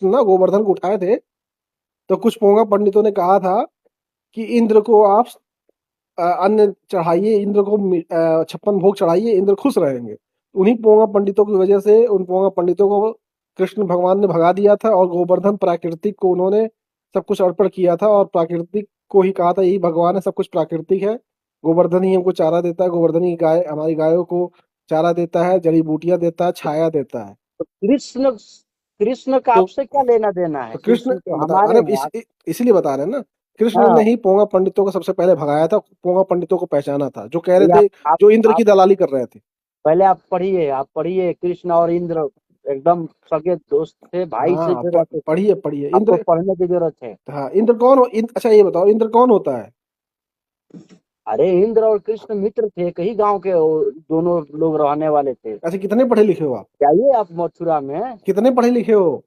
ना गोवर्धन को उठाए थे, तो कुछ पोंगा पंडितों ने कहा था कि इंद्र को आप अन्न चढ़ाइए, इंद्र को 56 भोग चढ़ाइए, इंद्र खुश रहेंगे। उन्हीं पोंगा पंडितों की वजह से उन पोंगा पंडितों को कृष्ण भगवान ने भगा दिया था, और गोवर्धन प्राकृतिक को उन्होंने सब कुछ अर्पण किया था, और प्राकृतिक को ही कहा था यही भगवान है, सब कुछ प्राकृतिक है, गोवर्धन ही हमको चारा देता है, गोवर्धन ही गाय हमारी गायों को चारा देता है, जड़ी बूटियां देता है, छाया देता है। तो कृष्ण कृष्ण का तो आपसे क्या लेना देना है? तो कृष्ण कृष्ण तो बता, हमारे अरे हैं आप। इसीलिए बता रहे हैं ना, कृष्ण ने हाँ, ही पोंगा पंडितों को सबसे पहले भगाया था, पोंगा पंडितों को पहचाना था, जो कह रहे ये थे, आप जो इंद्र आप की दलाली कर रहे थे। पहले आप पढ़िए कृष्ण और इंद्र एकदम सगे दोस्त थे, भाई से हाँ, जो रहते थे। पढ़िए पढ़िए आपको इंद्र। पढ़ने की जरूरत है। हाँ, इंद्र कौन अच्छा ये बताओ, इंद्र कौन होता है? अरे इंद्र और कृष्ण मित्र थे, कई गांव के दोनों लोग रहने वाले थे। अच्छा, कितने पढ़े लिखे हो आप? जाइए आप मथुरा में, कितने पढ़े लिखे हो?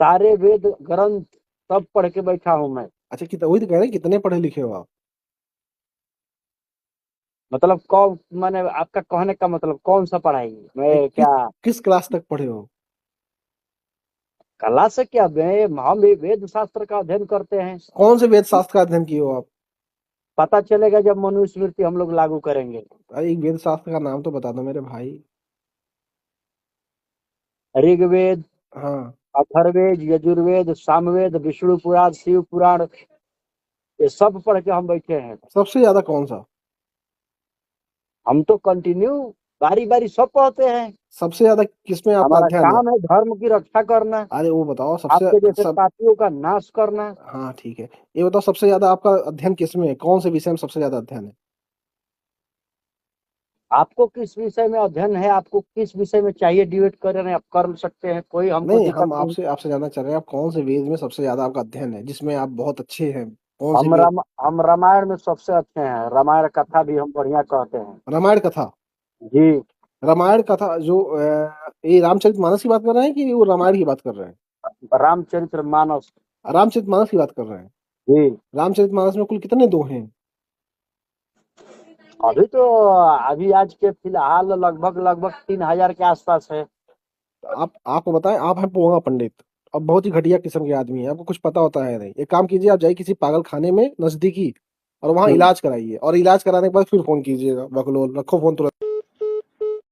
सारे वेद ग्रंथ सब पढ़ के बैठा हूँ मैं। अच्छा, वही तो कह रहे हैं, कितने पढ़े लिखे हो आप? मतलब कौन, मैंने आपका कहने का मतलब कौन सा पढ़ाई भाई मैं क्या? किस क्लास तक पढ़े हो? कला से क्या, मैं हम ये वेद शास्त्र का अध्ययन करते हैं। कौन से वेद शास्त्र का अध्ययन किए हो आप? पता चलेगा जब मनुस्मृति हम लोग लागू करेंगे। अरे एक वेद शास्त्र का नाम तो बता दो मेरे भाई। ऋग्वेद, हाँ। अथर्ववेद, यजुर्वेद, सामवेद, विष्णु पुराण, शिव पुराण, ये सब पढ़ के हम बैठे हैं। सबसे ज्यादा कौन सा? हम तो कंटिन्यू बारी बारी सब पढ़ते हैं। सबसे ज्यादा किसमें आपका हमारा अध्ययन है? काम है धर्म की रक्षा करना, अरे वो बताओ सबसे आपके जैसे सब। पापियों का नाश करना। हाँ ठीक है, ये बताओ सबसे ज्यादा आपका अध्ययन किसमें है, कौन से विषय में सबसे ज्यादा अध्ययन है? आपको किस विषय में अध्ययन है, आपको किस विषय में चाहिए डिबेट करें, आप कर सकते हैं, कोई हमको नहीं, दिक्कत हम नहीं। आपसे आपसे जानना चाह रहे हैं, आप कौन से वेद में सबसे ज्यादा आपका अध्ययन है, जिसमें आप बहुत अच्छे हैं, कौन से वेद? हम रामायण में सबसे अच्छे हैं, रामायण कथा भी हम बढ़िया कहते हैं। रामायण कथा? जी। रामायण कथा जो ये रामचरितमानस की बात कर रहे हैं कि वो रामायण की बात कर रहे हैं? रामचरित्र मानस। रामचरितमानस की बात कर रहे हैं? जी। रामचरितमानस में कुल कितने दोहे हैं? अभी तो अभी आज के फिलहाल लगभग लगभग 3000 के आसपास है। तो आपको बताएं, आप हैं पोंगा पंडित, अब बहुत ही घटिया किस्म के आदमी हैं, आपको कुछ पता होता है नहीं। एक काम कीजिए, आप जाइए किसी पागल खाने में नजदीकी, और वहाँ हम्म। इलाज कराइए, और इलाज कराने के बाद फिर फोन कीजिएगा, बकलोल रखो फोन तुरंत।